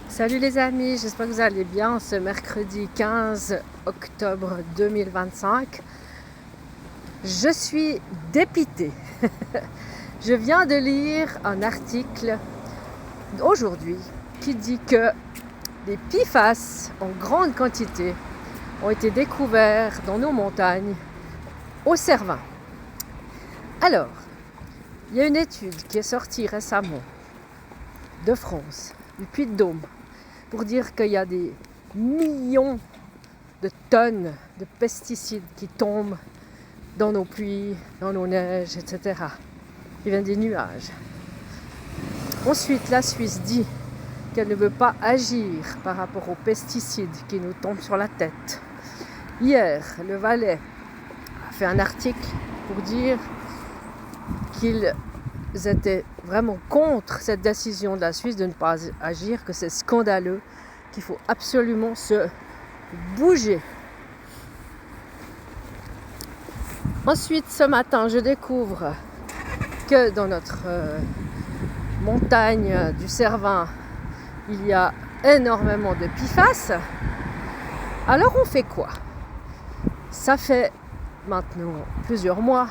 Salut les amis, j'espère que vous allez bien ce mercredi 15 octobre 2025. Je suis dépitée. Je viens de lire un article aujourd'hui qui dit que des PFAS en grande quantité ont été découverts dans nos montagnes au Cervin. Alors, il y a une étude qui est sortie récemment de France, du Puy-de-Dôme, pour dire qu'il y a des millions de tonnes de pesticides qui tombent dans nos pluies, dans nos neiges, etc. Qui viennent des nuages. Ensuite, la Suisse dit qu'elle ne veut pas agir par rapport aux pesticides qui nous tombent sur la tête. Hier, le Valais a fait un article pour dire qu'ils étaient vraiment contre cette décision de la Suisse de ne pas agir, que c'est scandaleux, qu'il faut absolument se bouger. Ensuite, ce matin, je découvre que dans notre montagne du Cervin, il y a énormément de PFAS. Alors on fait quoi? Ça fait maintenant plusieurs mois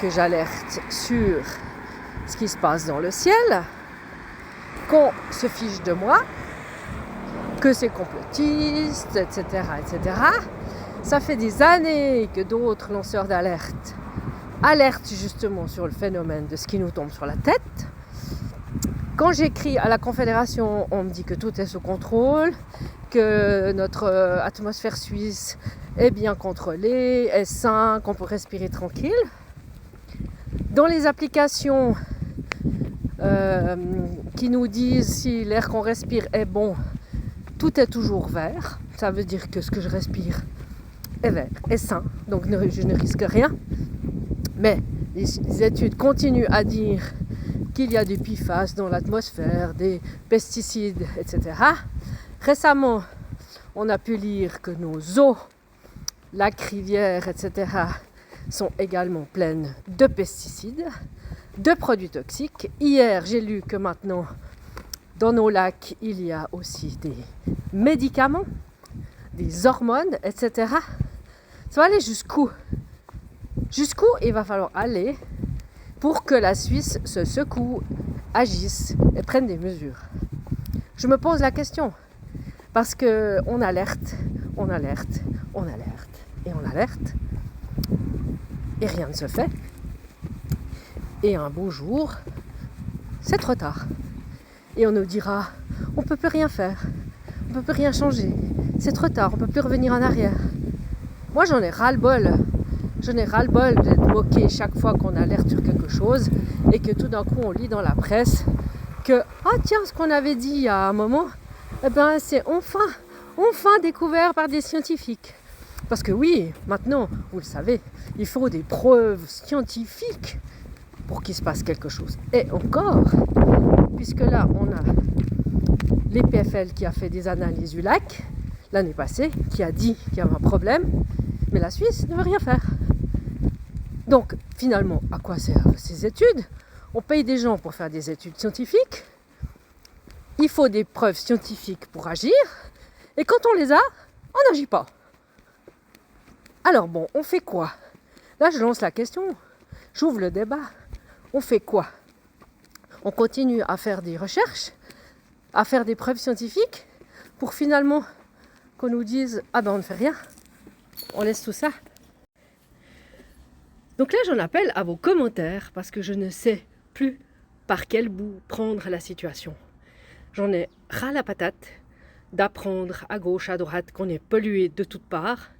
que j'alerte sur ce qui se passe dans le ciel, qu'on se fiche de moi, que c'est complotiste, etc., etc. Ça fait des années que d'autres lanceurs d'alerte alertent justement sur le phénomène de ce qui nous tombe sur la tête. Quand j'écris à la Confédération, on me dit que tout est sous contrôle, que notre atmosphère suisse est bien contrôlée, est sain, qu'on peut respirer tranquille. Dans les applications qui nous disent si l'air qu'on respire est bon, tout est toujours vert. Ça veut dire que ce que je respire est vert, est sain, donc je ne risque rien. Mais les études continuent à dire qu'il y a du PFAS dans l'atmosphère, des pesticides, etc. Récemment, on a pu lire que nos eaux, lacs, rivières, etc. sont également pleines de pesticides, de produits toxiques. Hier, j'ai lu que maintenant, dans nos lacs, il y a aussi des médicaments, des hormones, etc. Ça va aller jusqu'où? Jusqu'où il va falloir aller pour que la Suisse se secoue, agisse et prenne des mesures? Je me pose la question, parce qu'on alerte, on alerte, on alerte et on alerte, et rien ne se fait. Et un beau jour, c'est trop tard. Et on nous dira, on ne peut plus rien faire, on ne peut plus rien changer, c'est trop tard, on ne peut plus revenir en arrière. Moi j'en ai ras-le-bol. J'en ai ras-le-bol d'être moqué chaque fois qu'on alerte sur quelque chose et que tout d'un coup on lit dans la presse que ah tiens, ce qu'on avait dit il y a un moment, eh ben c'est enfin découvert par des scientifiques. Parce que oui, maintenant, vous le savez, il faut des preuves scientifiques pour qu'il se passe quelque chose. Et encore, puisque là on a l'EPFL qui a fait des analyses du lac l'année passée, qui a dit qu'il y avait un problème, mais la Suisse ne veut rien faire. Donc finalement, à quoi servent ces études? On paye des gens pour faire des études scientifiques, il faut des preuves scientifiques pour agir, et quand on les a, on n'agit pas. Alors bon, on fait quoi? Là je lance la question, j'ouvre le débat. On fait quoi? On continue à faire des recherches, à faire des preuves scientifiques, pour finalement qu'on nous dise « Ah ben on ne fait rien, on laisse tout ça ». Donc là, j'en appelle à vos commentaires parce que je ne sais plus par quel bout prendre la situation. J'en ai ras la patate d'apprendre à gauche, à droite qu'on est pollué de toutes parts,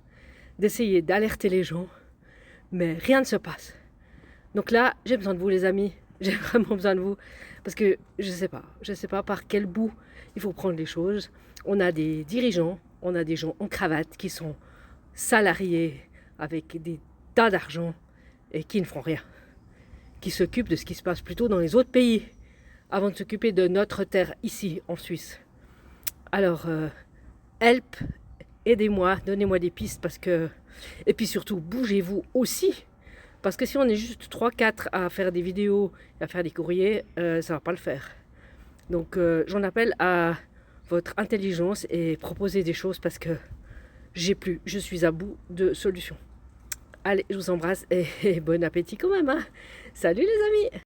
d'essayer d'alerter les gens, mais rien ne se passe. Donc là, j'ai besoin de vous les amis, j'ai vraiment besoin de vous parce que je sais pas par quel bout il faut prendre les choses. On a des dirigeants, on a des gens en cravate qui sont salariés avec des tas d'argent et qui ne font rien, qui s'occupent de ce qui se passe plutôt dans les autres pays, avant de s'occuper de notre terre ici en Suisse. Alors, help, aidez-moi, donnez-moi des pistes, parce que... Et puis surtout, bougez-vous aussi, parce que si on est juste 3-4 à faire des vidéos, à faire des courriers, ça ne va pas le faire. Donc j'en appelle à votre intelligence et proposez des choses parce que je suis à bout de solutions. Allez, je vous embrasse et bon appétit quand même, hein. Salut les amis!